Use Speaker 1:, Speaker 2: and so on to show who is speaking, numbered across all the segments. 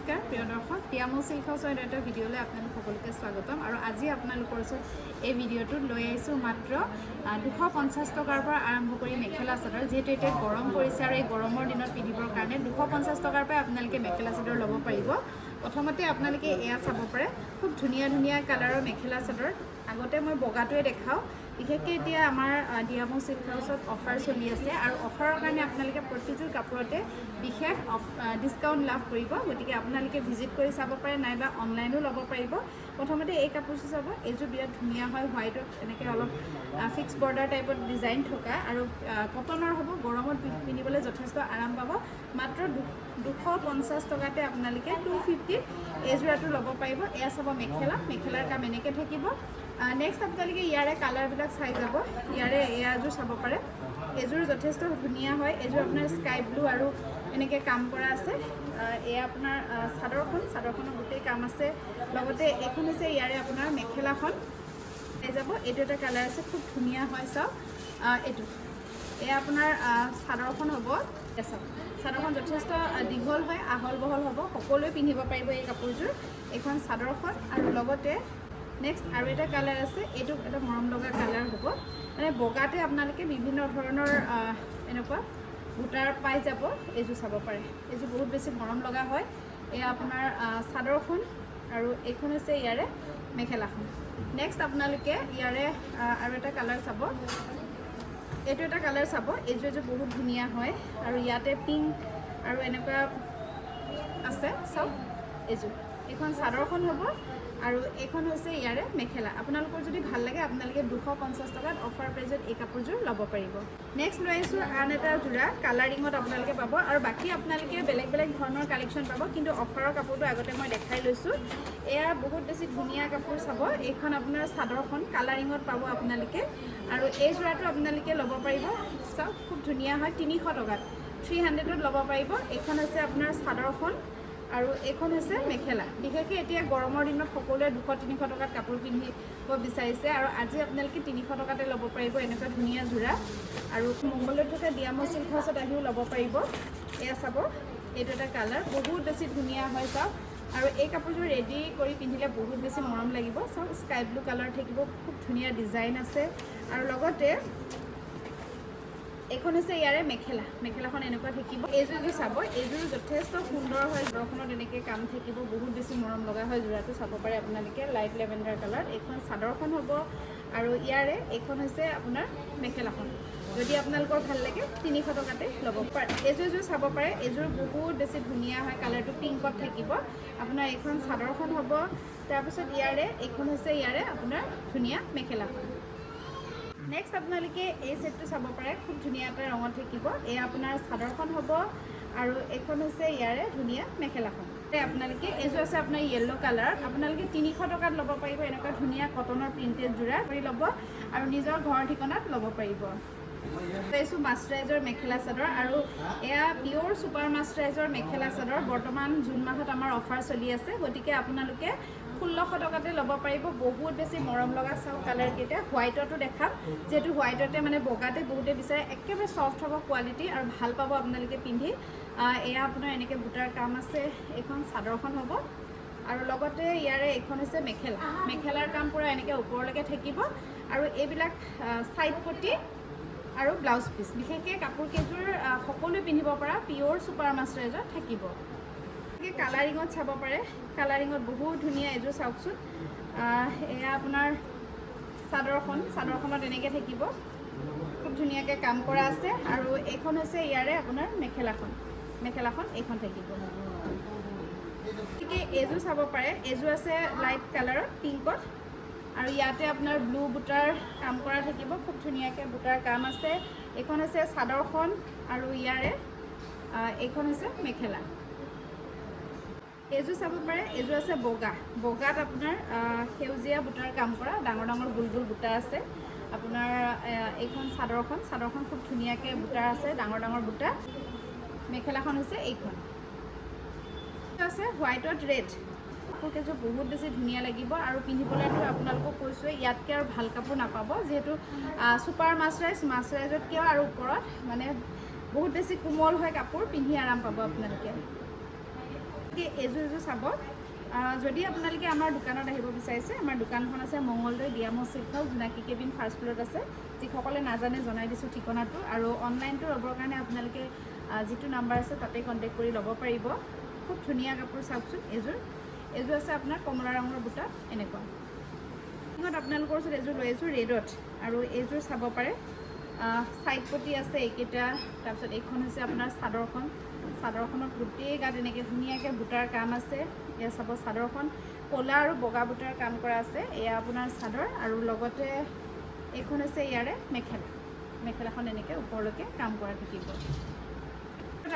Speaker 1: নমস্কাৰ প্ৰিয় দৰ্শক টিয়ামো চিল্ক হাউচৰ এটা ভিডিঅ'লৈ আপোনালোক সকলোকে স্বাগতম আৰু আজি আপোনালোকৰ ওচৰত এই ভিডিঅ'টোত লৈ আহিছোঁ মাত্ৰ 250 টকাৰ পৰা আৰম্ভ কৰি মেখেলা চাদৰ যিহেতু এতিয়া গৰম পৰিছে আৰু এই গৰমৰ দিনত পিন্ধিবৰ কাৰণে 250 টকাৰ পৰা আপোনালোকে মেখেলা চাদৰ ল'ব পাৰিব। প্ৰথমতে আপোনালোকে এয়া চাব পাৰে, খুব ধুনীয়া ধুনীয়া কালাৰৰ মেখেলা চাদৰ। আগতে মই বগাটোৱে দেখাওঁ, বিশেষকৈ এতিয়া আমাৰ টিয়ামো চিল্ক হাউচত অফাৰ চলি আছে আৰু অফাৰৰ কাৰণে আপোনালোকে প্ৰতিযোৰ কাপোৰতে বিশেষ ডিছকাউণ্ট লাভ কৰিব। গতিকে আপোনালোকে ভিজিট কৰি চাব পাৰে, নাইবা অনলাইনো ল'ব পাৰিব। প্ৰথমতে এই কাপোৰযোৰ চাব, এইযোৰ বিৰাট ধুনীয়া হয়, হোৱাইটত এনেকৈ অলপ ফিক্স বৰ্ডাৰ টাইপত ডিজাইন থকা আৰু কটনৰ হ'ব, গৰমত পিন্ধিবলৈ যথেষ্ট আৰাম পাব। মাত্ৰ 250 টকাতে আপোনালোকে 250 এইযোৰাটো ল'ব পাৰিব। এয়া চাব মেখেলাৰ কাম এনেকৈ থাকিব। নেক্সট আপোনালোকে ইয়াৰে কালাৰবিলাক চাই যাব। ইয়াৰে এয়াযোৰ চাব পাৰে, এইযোৰ যথেষ্ট ধুনীয়া হয়। এইযোৰ আপোনাৰ স্কাই ব্লু আৰু এনেকৈ কাম কৰা আছে। এয়া আপোনাৰ চাদৰখনৰ গোটেই কাম আছে। লগতে এইখন হৈছে ইয়াৰে আপোনাৰ মেখেলাখন চাই যাব। এইটো এটা কালাৰ আছে, খুব ধুনীয়া হয়। চাওক এয়া আপোনাৰ চাদৰখন হ'ব। চাওক চাদৰখন যথেষ্ট দীঘল হয়, আহল বহল হ'ব, সকলোৱে পিন্ধিব পাৰিব এই কাপোৰযোৰ। এইখন চাদৰখন আৰু লগতে নেক্সট আৰু এটা কালাৰ আছে, এইটো এটা মৰম লগা কালাৰ হ'ব। মানে বগাতে আপোনালোকে বিভিন্ন ধৰণৰ এনেকুৱা বুটাৰ পাই যাব। এইযোৰ চাব পাৰে, এইযোৰ বহুত বেছি মৰম লগা হয়। এয়া আপোনাৰ চাদৰখন আৰু এইখন হৈছে ইয়াৰে মেখেলাখন। নেক্সট আপোনালোকে ইয়াৰে আৰু এটা কালাৰ চাব, এইটো এটা কালাৰ চাব। এইযোৰ বহুত ধুনীয়া হয় আৰু ইয়াতে পিংক আৰু এনেকুৱা আছে। চাওক এইখন চাদৰখন হ'ব আৰু এইখন হৈছে ইয়াৰে মেখেলা। আপোনালোকৰ যদি ভাল লাগে আপোনালোকে 250 টকাত অফাৰ প্ৰাইজত এই কাপোৰযোৰ ল'ব পাৰিব। নেক্সট লৈ আহিছোঁ আন এটা যোৰা কালাৰিঙত আপোনালোকে পাব আৰু বাকী আপোনালোকে বেলেগ বেলেগ ধৰণৰ কালেকশ্যন পাব, কিন্তু অফাৰৰ কাপোৰটো আগতে মই দেখাই লৈছোঁ। এয়া বহুত বেছি ধুনীয়া কাপোৰ চাব। এইখন আপোনাৰ চাদৰখন কালাৰিঙত পাব আপোনালোকে আৰু এই যোৰাটো আপোনালোকে ল'ব পাৰিব। চাওক খুব ধুনীয়া হয়, 300 টকাত 300ত ল'ব পাৰিব। এইখন হৈছে আপোনাৰ চাদৰখন আৰু এইখন হৈছে মেখেলা। বিশেষকৈ এতিয়া গৰমৰ দিনত সকলোৱে 200-300 টকাত কাপোৰ পিন্ধিব বিচাৰিছে আৰু আজি আপোনালোকে 300 টকাতে ল'ব পাৰিব এনেকুৱা ধুনীয়া যোৰা। আৰু মংগলদৈত থকা টিয়ামো চিল্ক হাউচত আহিও ল'ব পাৰিব। এয়া চাব, এইটো এটা কালাৰ বহুত বেছি ধুনীয়া হয়। চাওক আৰু এই কাপোৰযোৰ ৰেডি কৰি পিন্ধিলে বহুত বেছি মৰম লাগিব। চাওক স্কাই ব্লু কালাৰ থাকিব, খুব ধুনীয়া ডিজাইন আছে আৰু লগতে এইখন হৈছে ইয়াৰে মেখেলাখন এনেকুৱা থাকিব। এইযোৰটো চাব, এইযোৰ যথেষ্ট সুন্দৰ হয়, যোৰাখনত এনেকৈ কাম থাকিব, বহুত বেছি মৰম লগা হয়। যোৰাটো চাব পাৰে আপোনালোকে, লাইট লেভেণ্ডাৰ কালাৰ। এইখন চাদৰখন হ'ব আৰু ইয়াৰে এইখন হৈছে আপোনাৰ মেখেলাখন। যদি আপোনালোকৰ ভাল লাগে 300 টকাতে ল'ব পাৰে। এইযোৰ চাব পাৰে, এইযোৰ বহুত বেছি ধুনীয়া হয়, কালাৰটো পিংকত থাকিব। আপোনাৰ এইখন চাদৰখন হ'ব, তাৰপিছত ইয়াৰে এইখন হৈছে ইয়াৰে আপোনাৰ ধুনীয়া মেখেলাখন। নেক্সট আপোনালোকে এই ছেটটো চাব পাৰে, খুব ধুনীয়া এটা ৰঙত থাকিব। এয়া আপোনাৰ চাদৰখন হ'ব আৰু এইখন হৈছে ইয়াৰে ধুনীয়া মেখেলাখন। আপোনালোকে এইযোৰ আছে আপোনাৰ য়েল্ল' কালাৰ, আপোনালোকে 300 টকাত ল'ব পাৰিব। এনেকুৱা ধুনীয়া কটনৰ প্ৰিণ্টেড যোৰা কৰি ল'ব আৰু নিজৰ ঘৰৰ ঠিকনাত ল'ব পাৰিব। এইটো মাষ্টৰাইজৰ মেখেলা চাদৰ আৰু এয়া পিয়'ৰ ছুপাৰ মাষ্টৰাইজৰ মেখেলা চাদৰ। বৰ্তমান জুন মাহত আমাৰ অফাৰ চলি আছে, গতিকে আপোনালোকে 1600 টকাতে ল'ব পাৰিব। বহুত বেছি মৰম লগা চাওক কালাৰকেইটা। হোৱাইটতো দেখাম, যিহেতু হোৱাইটতে মানে বগাতে বহুতে বিচাৰে, একেবাৰে চফ্ট হ'ব কোৱালিটি আৰু ভাল পাব আপোনালোকে পিন্ধি। এয়া আপোনাৰ এনেকৈ বুটাৰ কাম আছে। এইখন চাদৰখন হ'ব আৰু লগতে ইয়াৰে এইখন হৈছে মেখেলাৰ কাম পূৰা এনেকৈ ওপৰলৈকে থাকিব আৰু এইবিলাক ছাইড পটি আৰু ব্লাউজ পিচ। বিশেষকৈ কাপোৰকেইযোৰ সকলোৱে পিন্ধিব পৰা পিয়'ৰ ছুপাৰ মাষ্টৰাইজত থাকিব। কালাৰিঙত চাব পাৰে, কালাৰিঙত বহুত ধুনীয়া। এইযোৰ চাওকচোন, এয়া আপোনাৰ চাদৰখনত এনেকৈ থাকিব, খুব ধুনীয়াকৈ কাম কৰা আছে আৰু এইখন হৈছে ইয়াৰে আপোনাৰ মেখেলাখন এইখন থাকিব। গতিকে এইযোৰ চাব পাৰে, এইযোৰ আছে লাইট কালাৰত পিংকত আৰু ইয়াতে আপোনাৰ ব্লু বুটাৰ কাম কৰা থাকিব, খুব ধুনীয়াকৈ বুটাৰ কাম আছে। এইখন হৈছে চাদৰখন আৰু ইয়াৰে এইখন হৈছে মেখেলা। এইযোৰ চাব পাৰে, এইযোৰ আছে বগাত আপোনাৰ সেউজীয়া বুটাৰ কাম কৰা, ডাঙৰ ডাঙৰ গোল গোল বুটা আছে। আপোনাৰ এইখন চাদৰখন খুব ধুনীয়াকৈ বুটাৰ আছে, ডাঙৰ ডাঙৰ বুটা। মেখেলাখন হৈছে এইখন আছে হোৱাইটত ৰেড। কাপোৰকেইযোৰ বহুত বেছি ধুনীয়া লাগিব আৰু পিন্ধিবলৈতো আপোনালোকক কৈছোঁৱে, ইয়াতকৈ আৰু ভাল কাপোৰ নাপাব। যিহেতু ছুপাৰ মাষ্টৰাইজতকৈও আৰু ওপৰত মানে বহুত বেছি কোমল হয় কাপোৰ, পিন্ধি আৰাম পাব আপোনালোকে। এযোৰ চাব যদি আপোনালোকে আমাৰ দোকানত আহিব বিচাৰিছে আমাৰ দোকানখন আছে মঙ্গলদৈ ডিয়ামো চিল্ক হাউচ জোনাকী কেবিন ফাৰ্ষ্ট ফ্ল'ৰত আছে যিসকলে নাজানে জনাই দিছোঁ ঠিকনাটো আৰু অনলাইনটো ল'বৰ কাৰণে আপোনালোকে যিটো নাম্বাৰ আছে তাতে কণ্টেক্ট কৰি ল'ব পাৰিব খুব ধুনীয়া কাপোৰ চাওকচোন এযোৰ আছে আপোনাৰ কমলা ৰঙৰ বুটা এনেকুৱা আপোনালোকৰ ওচৰত এযোৰ লৈ আহিছোঁ ৰেডত আৰু এইযোৰ চাব পাৰে সাইড পটি আছে এইকেইটা তাৰপিছত এইখন হৈছে আপোনাৰ চাদৰখনত গোটেই গাত এনেকৈ ধুনীয়াকৈ বুটাৰ কাম আছে এয়া চাব চাদৰখন ক'লা আৰু বগা বুটাৰ কাম কৰা আছে এয়া আপোনাৰ চাদৰ আৰু লগতে এইখন হৈছে ইয়াৰে মেখেলাখন এনেকৈ ওপৰলৈকে কাম কৰা থাকিব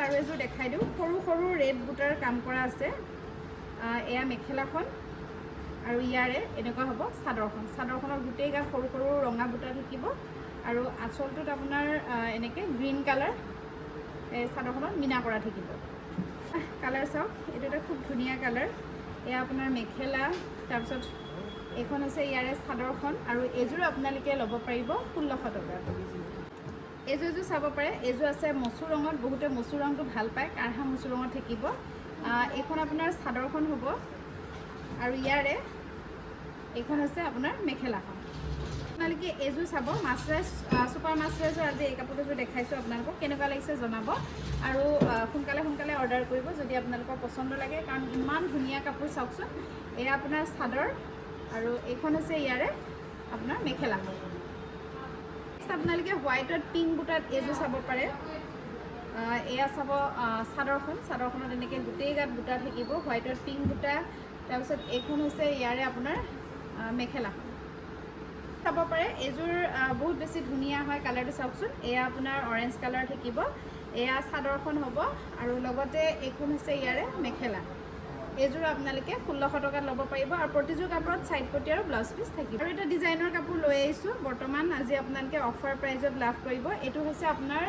Speaker 1: আৰু এযোৰ দেখাই দিওঁ সৰু ৰেড বুটাৰ কাম কৰা আছে এয়া মেখেলাখন আৰু ইয়াৰে এনেকুৱা হ'ব চাদৰখনৰ গোটেই গাত সৰু ৰঙা বুটা থাকিব আৰু আঁচলটোত আপোনাৰ এনেকৈ গ্ৰীণ কালাৰ এই চাদৰখনত মিনা কৰা থাকিব কালাৰ চাওক এইটো এটা খুব ধুনীয়া কালাৰ এয়া আপোনাৰ মেখেলা তাৰপিছত এইখন হৈছে ইয়াৰে চাদৰখন আৰু এইযোৰ আপোনালোকে ল'ব পাৰিব 1600 টকাত এইযোৰ চাব পাৰে এইযোৰ আছে মচুৰ ৰঙত বহুতে মচুৰ ৰংটো ভাল পায় কাঢ়া মচুৰ ৰঙত থাকিব এইখন আপোনাৰ চাদৰখন হ'ব আৰু ইয়াৰে এইখন হৈছে আপোনাৰ মেখেলাখন আপোনালোকে এইযোৰ চাব মাছৰাইজ ছুপাৰ মাছৰাইজৰ আজি এই কাপোৰযোৰ দেখাইছোঁ আপোনালোকক কেনেকুৱা লাগিছে জনাব আৰু সোনকালে অৰ্ডাৰ কৰিব যদি আপোনালোকৰ পচন্দ লাগে কাৰণ ইমান ধুনীয়া কাপোৰ চাওকচোন এয়া আপোনাৰ চাদৰ আৰু এইখন হৈছে ইয়াৰে আপোনাৰ মেখেলাখন আপোনালোকে হোৱাইটত পিংক বুটাত এইযোৰ চাব পাৰে এয়া চাব চাদৰখনত এনেকৈ গোটেই গাত বুটা থাকিব হোৱাইটত পিংক বুটা তাৰপিছত এইখন হৈছে ইয়াৰে আপোনাৰ মেখেলাখন চাব পাৰে এইযোৰ বহুত বেছি ধুনীয়া হয় কালাৰটো চাওকচোন এয়া আপোনাৰ অৰেঞ্জ কালাৰ থাকিব এয়া চাদৰখন হ'ব আৰু লগতে এইখন হৈছে ইয়াৰে মেখেলা এইযোৰ আপোনালোকে 1600 টকাত ল'ব পাৰিব আৰু প্ৰতিযোৰ কাপোৰত সাইড পটি আৰু ব্লাউজ পিচ থাকিব আৰু এটা ডিজাইনৰ কাপোৰ লৈ আহিছোঁ বৰ্তমান আজি আপোনালোকে অফাৰ প্ৰাইজত লাভ কৰিব এইটো হৈছে আপোনাৰ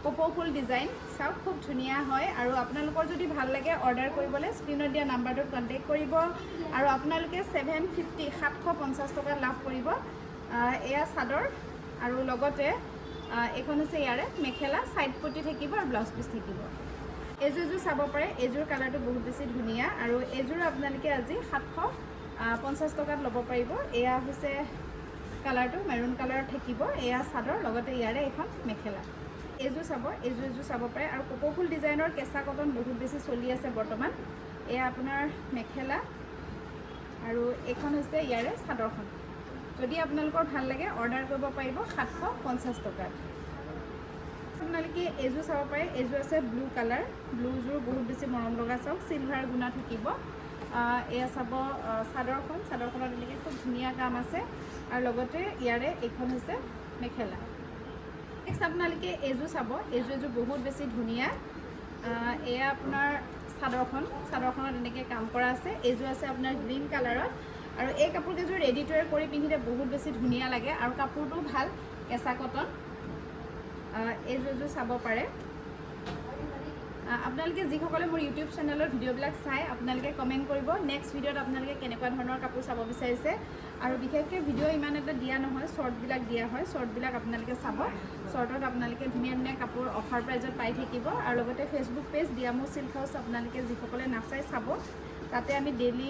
Speaker 1: কপৌ ফুল ডিজাইন চাওক খুব ধুনীয়া হয় আৰু আপোনালোকৰ যদি ভাল লাগে অৰ্ডাৰ কৰিবলৈ স্ক্ৰীনত দিয়া নাম্বাৰটোত কণ্টেক্ট কৰিব আৰু আপোনালোকে 750 টকাত লাভ কৰিব এয়া চাদৰ আৰু লগতে এইখন হৈছে ইয়াৰে মেখেলা সাইড পটি থাকিব আৰু ব্লাউজ পিচ থাকিব এইযোৰ চাব পাৰে এইযোৰ কালাৰটো বহুত বেছি ধুনীয়া আৰু এইযোৰ আপোনালোকে আজি 750 টকাত ল'ব পাৰিব এয়া হৈছে কালাৰটো মেৰুন কালাৰ থাকিব এয়া চাদৰ লগতে ইয়াৰে এখন মেখেলা এইযোৰ চাব পাৰে আৰু কপৌ ফুল ডিজাইনৰ কেঁচা কটন বহুত বেছি চলি আছে বৰ্তমান এয়া আপোনাৰ মেখেলা আৰু এইখন হৈছে ইয়াৰে চাদৰখন যদি আপোনালোকৰ ভাল লাগে অৰ্ডাৰ কৰিব পাৰিব 750 টকাত আপোনালোকে এইযোৰ চাব পাৰে এইযোৰ আছে ব্লু কালাৰ ব্লুযোৰ বহুত বেছি মৰম লগা চাওক চিলভাৰ গুণা থাকিব এয়া চাব চাদৰখনত এনেকৈ খুব ধুনীয়া কাম আছে আৰু লগতে ইয়াৰে এইখন হৈছে মেখেলা নেক্সট আপোনালোকে এইযোৰ চাব এইযোৰ বহুত বেছি ধুনীয়া এয়া আপোনাৰ চাদৰখনত এনেকৈ কাম কৰা আছে এইযোৰ আছে আপোনাৰ গ্ৰীণ কালাৰত আৰু এই কাপোৰকেইযোৰ ৰেডি টু ৱেৰ কৰি পিন্ধিলে বহুত বেছি ধুনীয়া লাগে আৰু কাপোৰটো ভাল কেঁচা কটন এইযোৰ চাব পাৰে আপোনালোকে যিসকলে মোৰ ইউটিউব চেনেলৰ ভিডিঅ'বিলাক চাই আপোনালোকে কমেণ্ট কৰিব নেক্সট ভিডিঅ'ত আপোনালোকে কেনেকুৱা ধৰণৰ কাপোৰ চাব বিচাৰিছে আৰু বিশেষকৈ ভিডিঅ' ইমান এটা দিয়া নহয় শ্বৰ্টবিলাক দিয়া হয় শ্বৰ্টবিলাক আপোনালোকে চাব শ্বৰ্টত আপোনালোকে ধুনীয়া কাপোৰ অফাৰ প্ৰাইজত পাই থাকিব আৰু লগতে ফেচবুক পেজ ডিয়ামো চিল্ক হাউচ আপোনালোকে যিসকলে নাচাই চাব তাতে আমি ডেইলি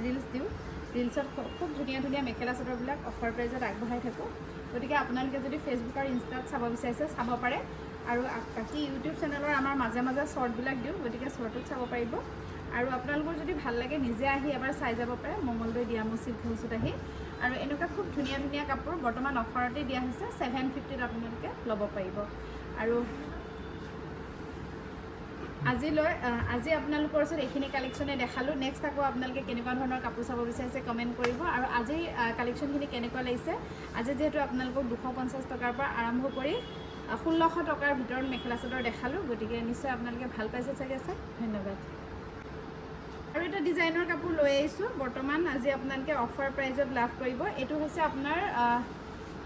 Speaker 1: ৰিলছ দিওঁ ৰিলছত খুব ধুনীয়া মেখেলা চাদৰবিলাক অফাৰ প্ৰাইজত আগবঢ়াই থাকোঁ গতিকে আপোনালোকে যদি ফেচবুক আৰু ইনষ্টাত চাব বিচাৰিছে চাব পাৰে আৰু বাকী ইউটিউব চেনেলৰ আমাৰ মাজে শ্বৰ্টবিলাক দিওঁ গতিকে শ্বৰ্টত চাব পাৰিব আৰু আপোনালোকৰ যদি ভাল লাগে নিজে আহি এবাৰ চাই যাব পাৰে মঙ্গলদৈ ডিয়ামো চিল্ক হাউচত আহি আৰু এনেকুৱা খুব ধুনীয়া কাপোৰ বৰ্তমান অফাৰতে দিয়া হৈছে 750ত আপোনালোকে ল'ব পাৰিব আৰু আজি আপোনালোকৰ ওচৰত এইখিনি কালেকশ্যনে দেখালোঁ নেক্সট আকৌ আপোনালোকে কেনেকুৱা ধৰণৰ কাপোৰ চাব বিচাৰিছে কমেণ্ট কৰিব আৰু আজিৰ কালেকশ্যনখিনি কেনেকুৱা লাগিছে আজি যিহেতু আপোনালোকক 250 টকাৰ পৰা আৰম্ভ কৰি 1600 টকাৰ ভিতৰত মেখেলা চাদৰ দেখালোঁ গতিকে নিশ্চয় আপোনালোকে ভাল পাইছে চাগে চাই ধন্যবাদ আৰু এটা ডিজাইনৰ কাপোৰ লৈ আহিছোঁ বৰ্তমান আজি আপোনালোকে অফাৰ প্ৰাইজত লাভ কৰিব এইটো হৈছে আপোনাৰ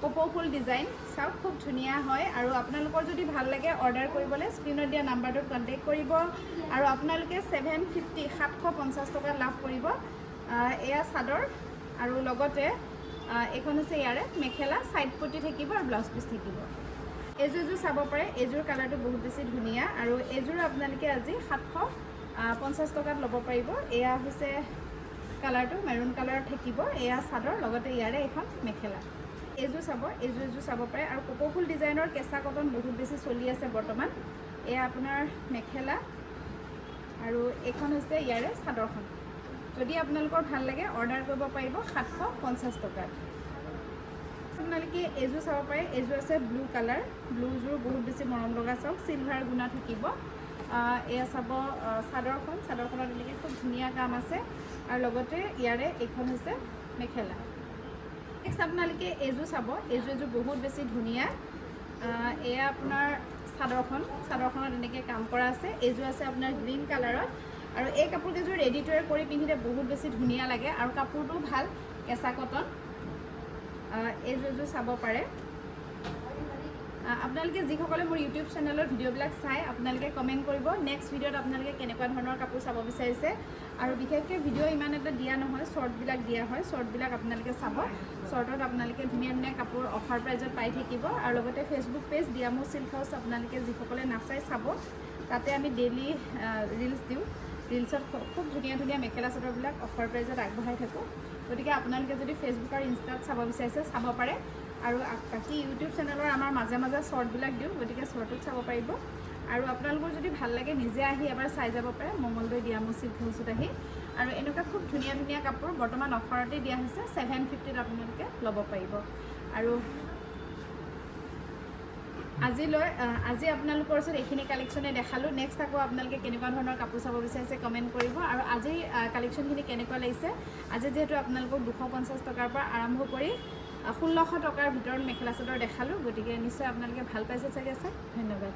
Speaker 1: কপৌ ফুল ডিজাইন চাওক খুব ধুনীয়া হয় আৰু আপোনালোকৰ যদি ভাল লাগে অৰ্ডাৰ কৰিবলৈ স্ক্ৰীনত দিয়া নাম্বাৰটোত কণ্টেক্ট কৰিব আৰু আপোনালোকে 750 টকা লাভ কৰিব এয়া চাদৰ আৰু লগতে এইখন হৈছে ইয়াৰে মেখেলা সাইড পটি থাকিব আৰু ব্লাউজ পিচ থাকিব এইযোৰ চাব পাৰে এইযোৰ কালাৰটো বহুত বেছি ধুনীয়া আৰু এইযোৰ আপোনালোকে আজি 50 টকাত ল'ব পাৰিব। এয়া হৈছে কালাৰটো মেৰুন কালাৰত থাকিব। এয়া চাদৰ লগতে ইয়াৰে এখন মেখেলা। এইযোৰ চাব, এইযোৰ চাব পাৰে। আৰু কপৌফুল ডিজাইনৰ কেঁচা কটন বহুত বেছি চলি আছে বৰ্তমান। এয়া আপোনাৰ মেখেলা আৰু এইখন হৈছে ইয়াৰে চাদৰখন। যদি আপোনালোকৰ ভাল লাগে অৰ্ডাৰ কৰিব পাৰিব 750 টকাত। আপোনালোকে এইযোৰ চাব পাৰে। এইযোৰ আছে ব্লু কালাৰ। ব্লুযোৰ বহুত বেছি মৰম লগা। চাওক চিলভাৰ গুণা থাকিব। এয়া চাব চাদৰখন। চাদৰখনত এনেকৈ খুব ধুনীয়া কাম আছে আৰু লগতে ইয়াৰে এইখন হৈছে মেখেলা। নেক্সট আপোনালোকে এইযোৰ চাব। এইযোৰ বহুত বেছি ধুনীয়া। এয়া আপোনাৰ চাদৰখন। চাদৰখনত এনেকৈ কাম কৰা আছে। এইযোৰ আছে আপোনাৰ গ্ৰীণ কালাৰত আৰু এই কাপোৰকেইযোৰ ৰেডি টু ৱেৰ কৰি পিন্ধিলে বহুত বেছি ধুনীয়া লাগে আৰু কাপোৰটোও ভাল কেঁচা কটন। এইযোৰ চাব পাৰে। আপোনালোকে যিসকলে মোৰ ইউটিউব চেনেলৰ ভিডিঅ'বিলাক চাই আপোনালোকে কমেণ্ট কৰিব নেক্সট ভিডিঅ'ত আপোনালোকে কেনেকুৱা ধৰণৰ কাপোৰ চাব বিচাৰিছে। আৰু বিশেষকৈ ভিডিঅ' ইমান এটা দিয়া নহয়, শ্বৰ্টবিলাক দিয়া হয়। শ্বৰ্টবিলাক আপোনালোকে চাব। শ্বৰ্টত আপোনালোকে ধুনীয়া ধুনীয়া কাপোৰ অফাৰ প্ৰাইজত পাই থাকিব। আৰু লগতে ফেচবুক পেজ ডিয়ামো চিল্ক হাউচ আপোনালোকে যিসকলে নাচাই চাব। তাতে আমি ডেইলি ৰিলচ দিওঁ। ৰিলচত খুব ধুনীয়া ধুনীয়া মেখেলা চাদৰবিলাক অফাৰ প্ৰাইজত আগবঢ়াই থাকোঁ। গতিকে আপোনালোকে যদি ফেচবুক আৰু ইনষ্টাত চাব বিচাৰিছে চাব পাৰে। আৰু বাকী ইউটিউব চেনেলৰ আমাৰ মাজে মাজে শ্বৰ্টবিলাক দিওঁ, গতিকে শ্বৰ্টত চাব পাৰিব। আৰু আপোনালোকৰ যদি ভাল লাগে নিজে আহি এবাৰ চাই যাব পাৰে মঙলদৈ ডিয়ামো চিল্ক হাউচত আহি। আৰু এনেকুৱা খুব ধুনীয়া ধুনীয়া কাপোৰ বৰ্তমান অফাৰতে দিয়া হৈছে। 750ত আপোনালোকে ল'ব পাৰিব। আৰু আজি আপোনালোকৰ ওচৰত এইখিনি কালেকশ্যনে দেখালোঁ। নেক্সট আকৌ আপোনালোকে কেনেকুৱা ধৰণৰ কাপোৰ চাব বিচাৰিছে কমেণ্ট কৰিব। আৰু আজিৰ কালেকশ্যনখিনি কেনেকুৱা লাগিছে। আজি যিহেতু আপোনালোকক 250 টকাৰ পৰা আৰম্ভ কৰি 1600 টকাৰ ভিতৰত মেখেলা চাদৰ দেখালোঁ, গতিকে নিশ্চয় আপোনালোকে ভাল পাইছে চাগে। ধন্যবাদ।